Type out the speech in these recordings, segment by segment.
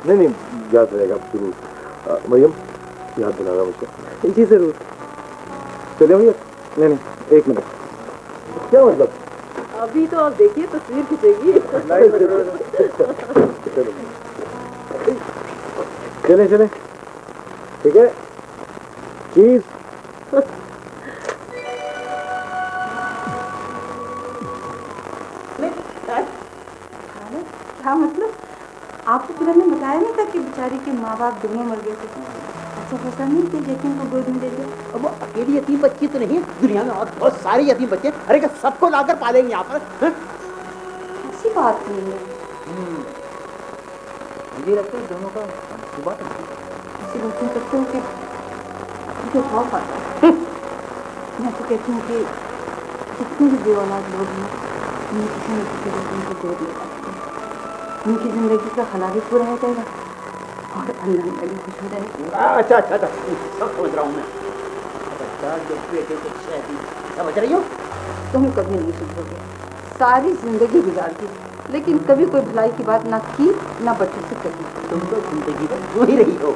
नहीं नहीं, याद रहेगा जरूर। मरियम याद दिलाना मुझे। जी जरूर। चले भैया? नहीं नहीं, एक मिनट। क्या मतलब? अभी तो आप देखिए तस्वीर खींचेगी। चले चले, ठीक है। चीज क्या मतलब? आपको किरण ने बताया नहीं था कि बेचारी के माँ बाप दोनों मर गए थे? अच्छा फैसला नहीं कि यतीम को गोद में दे दे? अब वो अकेली यतीम बच्ची तो नहीं है, दुनिया में और बहुत सारे यतीम बच्चे। अरे क्या सबको लाकर पालेंगे यहाँ पर? ऐसी बात नहीं है। मुझे लगता है दोनों का सुबह तक ऐसी बातें करते हो कि मुझे खौफ आता है। मैं तो कहती हूँ कि जितने भी बेऔलाद लोग हैं उन्हें किसी न किसी दिन उनको गोद ले सकते हैं। उनकी जिंदगी का खला भी पूरा हो जाएगा और अल्लाह भी खुश हो जाएगा। अच्छा अच्छा अच्छा, सब समझ रहा हूँ मैं। बच्चा जब बेटे को शादी, समझ रही हो? तुम कभी नहीं सुधरोगे, सारी जिंदगी बिगाड़ दी, लेकिन कभी कोई भलाई की बात ना की ना बच्चों से कही। तुम तो जिंदगी भर जो ही रही हो।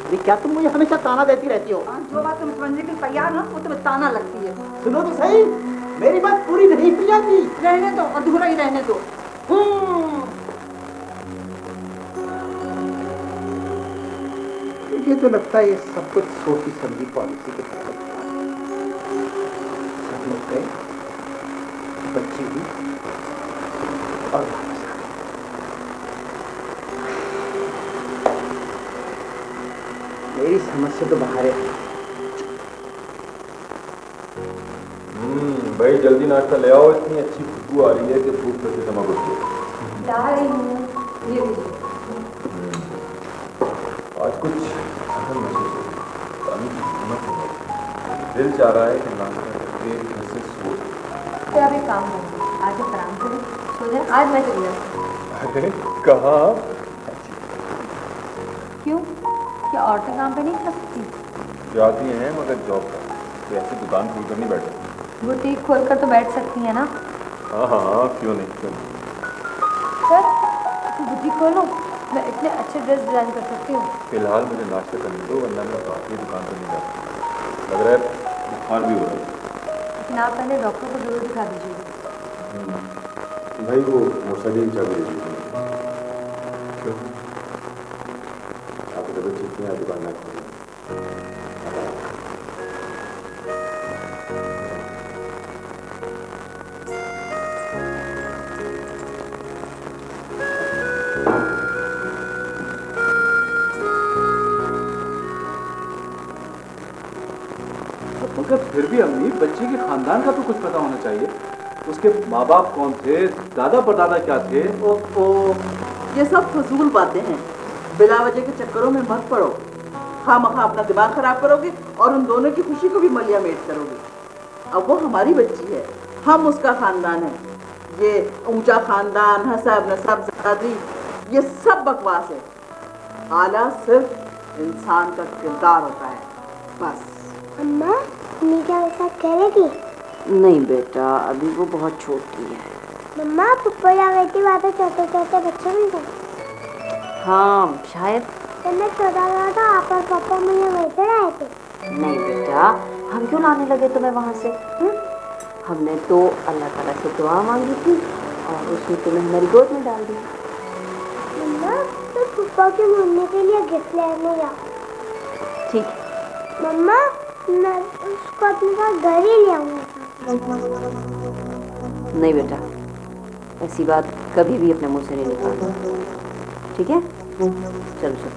अरे क्या तुम मुझे हमेशा ताना देती रहती हो? जो बात तुम समझने के लिए तैयार हो वो तुम्हें ताना लगती है। सुनो तो सही, मेरी बात पूरी नहीं की जाती। रहने दो, अधूरा ही रहने दो। मुझे तो लगता है ये सब कुछ सोची समझी पॉलिसी के तहत सब लोग गए, बच्ची हुई और वापस आ गए। मेरी समझ से तो बाहर है। भाई जल्दी नाश्ता ले आओ, इतनी अच्छी खुशबू आ रही है कि भूख से चमक उठती है। ला रही हूँ, ये लीजिए। आज कुछ अहम महसूस हो रही है, पानी की कीमत नहीं है। दिल चाह रहा है कि नाश्ता करके घर से सो जाए। तो आप एक काम करें, आज आराम करें, सो जाए। आज मैं चली जाऊँ। अरे कहाँ? क्यों? क्या औरतें काम पे नहीं कर सकती? जाती हैं मगर जॉब का, तो ऐसी दुकान खोल कर नहीं बैठे। बुटीक खोलकर तो बैठ सकती है ना? हाँ हाँ हाँ, क्यों नहीं, क्यों नहीं। सर तो बुटीक खोलो, मैं इतने अच्छे ड्रेस डिजाइन कर सकती हूँ। फिलहाल मुझे नाश्ता करने दो, वरना मैं बाकी दुकान पर नहीं जाता। लग रहा है बुखार भी हो रहा है। लेकिन आप पहले डॉक्टर को जरूर दिखा दीजिएगा। भाई वो मोटरसाइकिल की चाबी दे दीजिए। क्यों? आपकी तबीयत ठीक नहीं है, दुकान ना खोलें। मगर फिर भी अम्मी, बच्ची के खानदान का तो कुछ पता होना चाहिए। उसके माँ बाप कौन थे, दादा परदादा क्या थे? ओहो, ये सब फजूल बातें हैं। बिला वजह के चक्करों में मत पड़ो। खामखा अपना दिमाग खराब करोगे और उन दोनों की खुशी को भी मलिया मेट करोगे। अब वो हमारी बच्ची है, हम उसका खानदान है। ये ऊंचा खानदान, हसब नसब ज़ादी, ये सब बकवास है। आला सिर्फ इंसान का किरदार होता है, बस। अम्मा, मीजा ऐसा कह रही थी? नहीं बेटा, अभी वो बहुत छोटी है। मम्मा, पप्पा या बेटी बातें चलते चलते बच्चे में गए। हाँ शायद। जब मैं छोटा था तो आप और पापा मुझे वैसे लाए थे। नहीं बेटा, हम क्यों लाने लगे तुम्हें वहाँ से? हमने तो अल्लाह ताला से दुआ मांगी थी और उसने तुम्हें हमारी गोद में डाल दिया। मम्मा, तो पप्पा के मम्मी के लिए गिफ्ट लेने जाओ। ठीक है। मम्मा, मैं उसको अपने साथ घर ही ले आऊंगा। नहीं बेटा, ऐसी बात कभी भी अपने मुंह से नहीं निकालना, ठीक है? चलो चलो।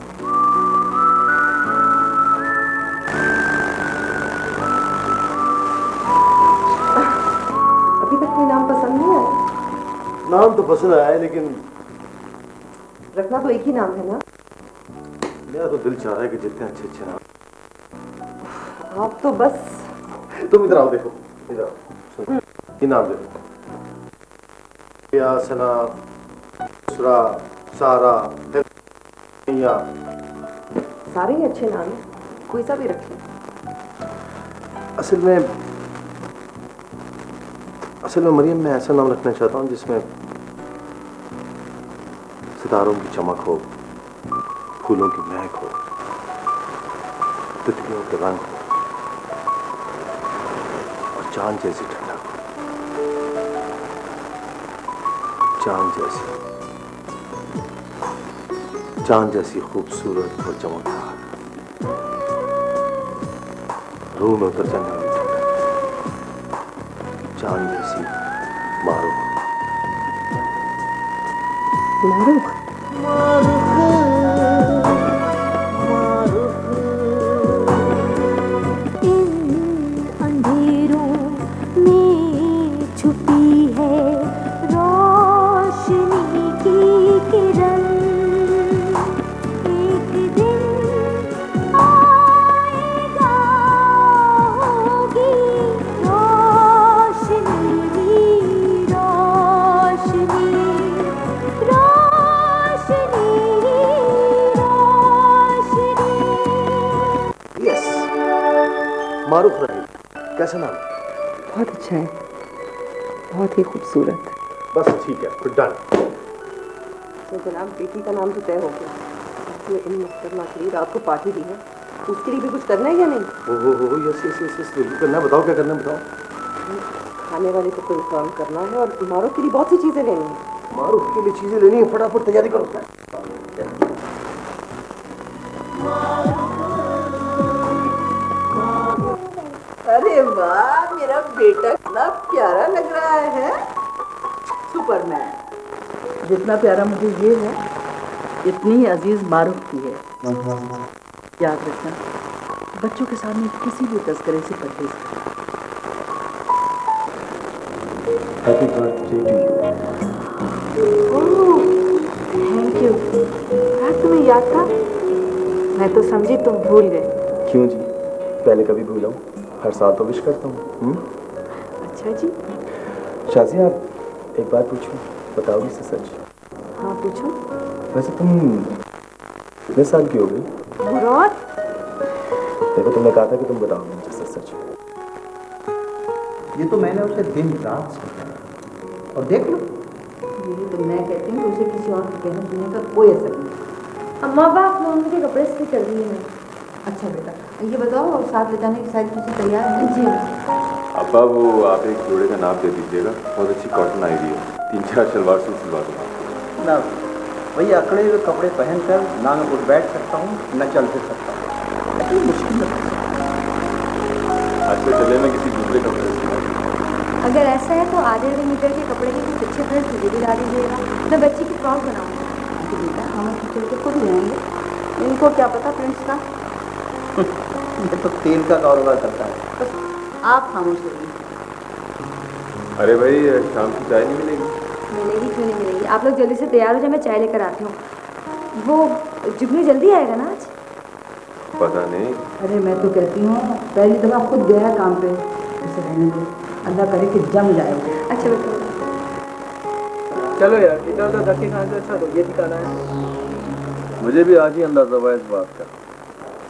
अभी तक कोई नाम पसंद नहीं आया? नाम तो पसंद आया है, लेकिन रखना तो एक ही नाम है ना? मेरा तो दिल चाह रहा है कि जितने अच्छे अच्छे नाम। आप तो बस। तुम इधर आओ, देखो इधर आओ, सुनो ये नाम देखो। या सना, सुरा, सारा, या सारे ही अच्छे नाम हैं, कोई सा भी रखिए। असल में मरियम, मैं ऐसा नाम रखना चाहता हूँ जिसमें सितारों की चमक हो, फूलों की महक हो, तितलियों के रंग हो और चांद जैसी ठंडक हो, चांद जैसी खूबसूरत और चमकदार, रूह में उतर जाने वाली ठंडक, चांद जैसी मारूफ। मारूफ रही, कैसा नाम? बहुत अच्छा है, बहुत ही खूबसूरत। बस ठीक है, फिर डन। तो जनाब बेटी का नाम तो तय हो गया, इसलिए इन मुहतरमा के लिए रात को पार्टी दी है, उसके लिए भी कुछ करना है या नहीं? ओ यस बिल्कुल करना है। बताओ क्या करना है, बताओ। खाने वाले को कोई काम करना है और मारूफ के लिए बहुत सी चीजें लेनी है। मारूफ के लिए चीजें लेनी है, फटाफट तैयारी करो। अरे वाह, मेरा बेटा कितना प्यारा लग रहा है। सुपरमैन। जितना प्यारा मुझे ये है, इतनी ही अजीज मारूफ की है। याद रखना, बच्चों के सामने किसी भी तस्करे से परहेज करो। Happy birthday to you. Thank you. तुम्हें याद था? मैं तो समझी तुम भूल गए। क्यों जी, पहले कभी भूला हूँ? हर साल तो विश करता हूँ। अच्छा जी। शाजी, आप एक बात पूछूं, बताओगी से सच? हाँ पूछो। वैसे तुम कितने साल की हो गई? मुराद, देखो तुमने कहा था कि तुम बताओगे मुझे सच सच। ये तो मैंने उसे दिन रात समझाया, और देख लो। यही तो मैं कहती हूँ, उसे किसी और के कहने सुनने का कोई असर नहीं। अम्मा बाप लोगों के कपड़े से कर रही है। अच्छा बेटा, ये बताओ और साथ ले जाने की सारी चीज़ें तैयार हैं? जी। अब्बा, वो आप एक जोड़े का नाप दे दीजिएगा, बहुत अच्छी कॉटन आई हुई है, 3-4 शलवार सूट सिलवा दूँगा। ना भैया, अकड़े हुए कपड़े पहनकर ना मैं उठ बैठ सकता हूँ, न चल फिर सकता हूँ। मुश्किल है। आज के चले मैं किसी दूसरे कपड़े से अगर ऐसा है तो आधे मीटर के कपड़े के कुछ अच्छे प्रिंट मुझे भी ला दीजिएगा, मैं बच्ची की फ्रॉक बनाऊंगी। बेटा हम टीचर को खुद लेंगे, इनको क्या पता प्रिंट्स का। ये तो तेल का कारोबार करता है। बस आप खामोश रहिए। अरे भाई, शाम की चाय नहीं मिलेगी? मिलेगी, क्यों नहीं मिलेगी। आप लोग जल्दी से तैयार हो जाए, मैं चाय लेकर आती हूँ। वो जुगनू जल्दी आएगा ना आज? पता नहीं। अरे मैं तो कहती हूँ पहली दफ़ा खुद गया है काम पे, उसे रहने दो, अल्लाह करे कि जम जाए। अच्छा बेटा। चलो यार, इधर उधर धक्के खाने से अच्छा तो ये ठिकाना है। मुझे भी आज ही अंदाजा हुआ इस बात का।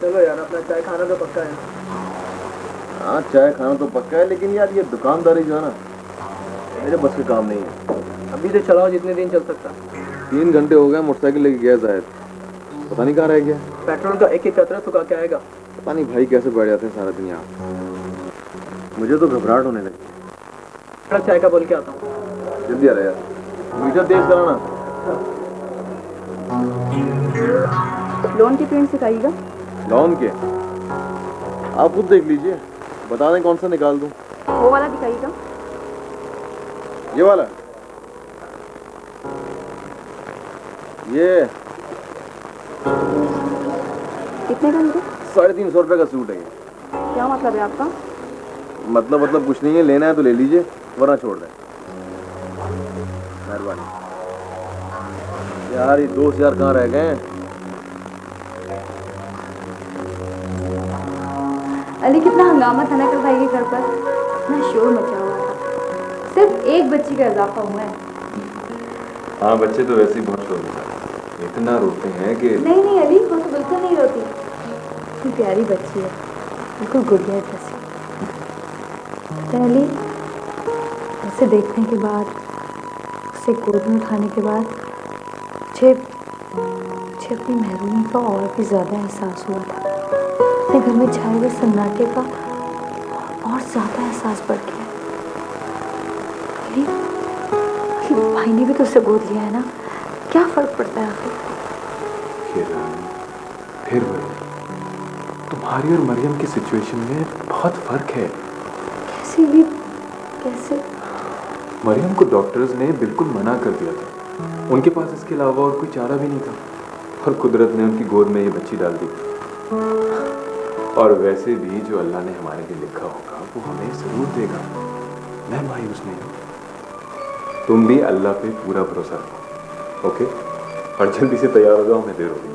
चलो यार, अपना चाय खाना तो पक्का है। हाँ, चाय खाना तो पक्का है, लेकिन यार ये दुकानदारी जो है ना, मेरे बस के काम नहीं है। अभी से चलाओ जितने दिन चल सकता। 3 घंटे हो गए मोटरसाइकिल लेके गया जाहिद, पता नहीं कहाँ रह गया। पेट्रोल का एक एक कतरा सुखा के आएगा। पता नहीं भाई कैसे बैठ जाते हैं सारा दिन यहाँ। मुझे तो घबराहट होने लगी। थोड़ा चाय का बोल के आता हूँ। जल्दी आ रहा यार, मीटर तेज कराना। लोन की प्रिंट सिखाइएगा। लॉन के आप खुद देख लीजिए, बता दें कौन सा निकाल दूं। वो वाला दिखाइएगा। ये वाला, ये कितने का मुझे? 350 रुपये का सूट है ये। क्या मतलब है आपका? मतलब कुछ नहीं है, लेना है तो ले लीजिए, वरना छोड़ दें। मेहरबानी यार, ये दोस्त यार कहाँ रह गए हैं? अली, कितना हंगामा था ना कल भाई के घर पर, इतना शोर मचा हुआ था। सिर्फ एक बच्ची का इजाफा हुआ है। हाँ, बच्चे तो वैसे ही बहुत शोर मचा, इतना रोते हैं कि नहीं नहीं अली, वो तो बिल्कुल नहीं रोती, इतनी प्यारी बच्ची है, बिल्कुल गुड़िया जैसी। पहले उसे देखने के बाद, उसे गोद में उठाने के बाद मुझे मुझे अपनी महरूमी का और भी ज़्यादा एहसास हुआ था। अपने घर में छाए हुए सन्नाटे का और ज़्यादा एहसास बढ़ गया। भाई ने भी तो उसे गोद लिया है ना, क्या फर्क पड़ता है आखिर? फिर वही, तुम्हारी और मरियम की सिचुएशन में बहुत फर्क है। कैसे भी कैसे? मरियम को डॉक्टर्स ने बिल्कुल मना कर दिया था, उनके पास इसके अलावा और कोई चारा भी नहीं था, और कुदरत ने उनकी गोद में ये बच्ची डाल दी। और वैसे भी जो अल्लाह ने हमारे लिए लिखा होगा वो हमें जरूर देगा। मैं मायूस नहीं हूँ, तुम भी अल्लाह पे पूरा भरोसा रखो, ओके? और जल्दी से तैयार हो जाओ, हमें देर होगी।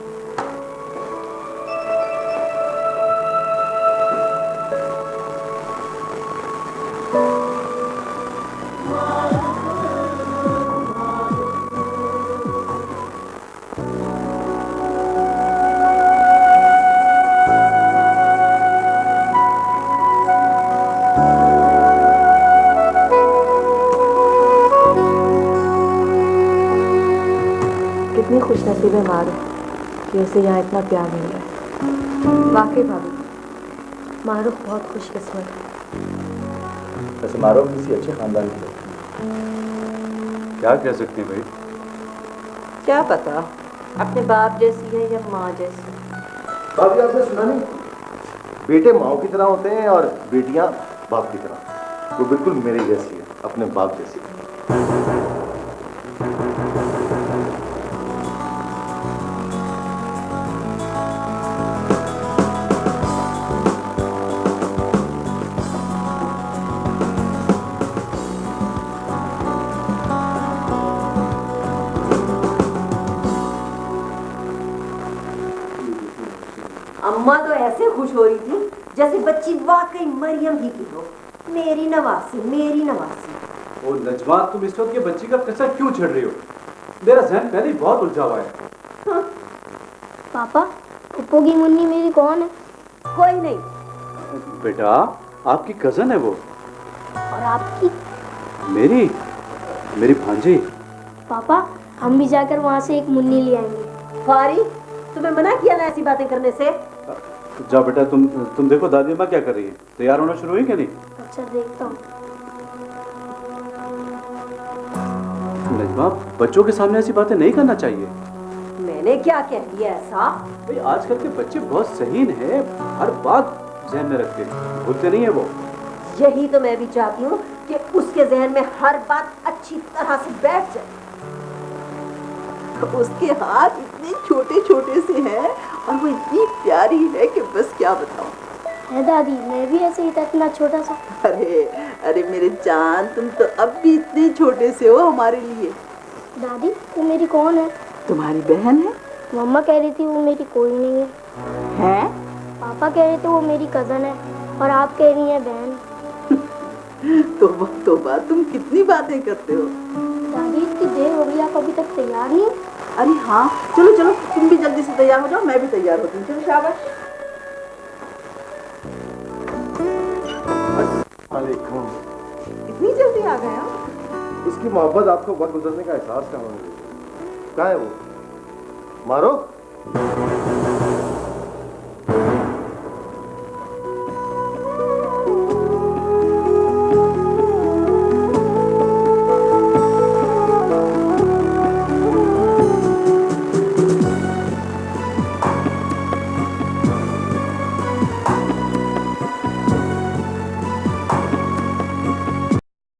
कितनी खुशनसीब है मारूफ कि उसे यहाँ इतना प्यार मिल रहा है। वाकई भाभी, मारूफ बहुत खुशकिस्मत है। वैसे मारूफ किसी अच्छे खानदान की लड़की है। क्या कह सकते हैं भाई? क्या पता अपने बाप जैसी है या माँ जैसी। भाभी आपने सुना नहीं, बेटे माँ की तरह होते हैं और बेटियां बाप की तरह। वो बिल्कुल मेरे जैसी है, अपने बाप जैसी। अम्मा तो ऐसे खुश हो रही थी जैसे बच्ची वाकई मरियम ही की हो। मेरी नवासी, मेरी नवासी। ओ नजमा, तुम इस वक्त ये बच्ची का किस्सा क्यों छेड़ रही हो? मेरा जहन पहले ही बहुत उलझा हुआ है। हाँ। पापा, पप्पू की मुन्नी मेरी कौन है? कोई नहीं। बेटा, आपकी कजन है वो। और आपकी? मेरी भांजी। पापा, हम भी जाकर वहाँ से एक मुन्नी ले आएंगे। फारी, तुम्हें मना किया ना ऐसी बातें करने से। जाओ बेटा, तुम देखो दादी अम्मा क्या कर रही है। तैयार होना शुरू हुई क्या नहीं? अच्छा, देखता हूँ। नजमा, बच्चों के सामने ऐसी बातें नहीं करना चाहिए। मैंने क्या कह दिया ऐसा? भाई आजकल के बच्चे बहुत सहीन है, हर बात जहन में रखते हैं, भूलते नहीं है वो। यही तो मैं भी चाहती हूँ कि उसके जहन में हर बात अच्छी तरह से बैठ जाए। उसके हाथ इतने छोटे छोटे से हैं और वो इतनी प्यारी है कि बस क्या बताऊं। है दादी, मैं भी ऐसे ही था, इतना छोटा सा। अरे अरे मेरे जान, तुम तो अब भी इतने छोटे से हो हमारे लिए। दादी, वो मेरी कौन है? तुम्हारी बहन है। मम्मा कह रही थी वो मेरी कोई नहीं है। हैं? पापा कह रहे थे वो मेरी कजन है, और आप कह रही हैं बहन। तोबा, तुम कितनी बातें करते हो। दादी, इतनी देर हो गई, आप अभी तक तैयार नहीं? अरे हाँ, चलो चलो, तुम भी जल्दी से तैयार हो जाओ, मैं भी तैयार होती हूँ। चलो शाबाश। वालेकुम। इतनी जल्दी आ गए आप? उसकी मोहब्बत आपको वक्त गुजरने का एहसास कहाँ होगा? कहाँ है वो? मारो।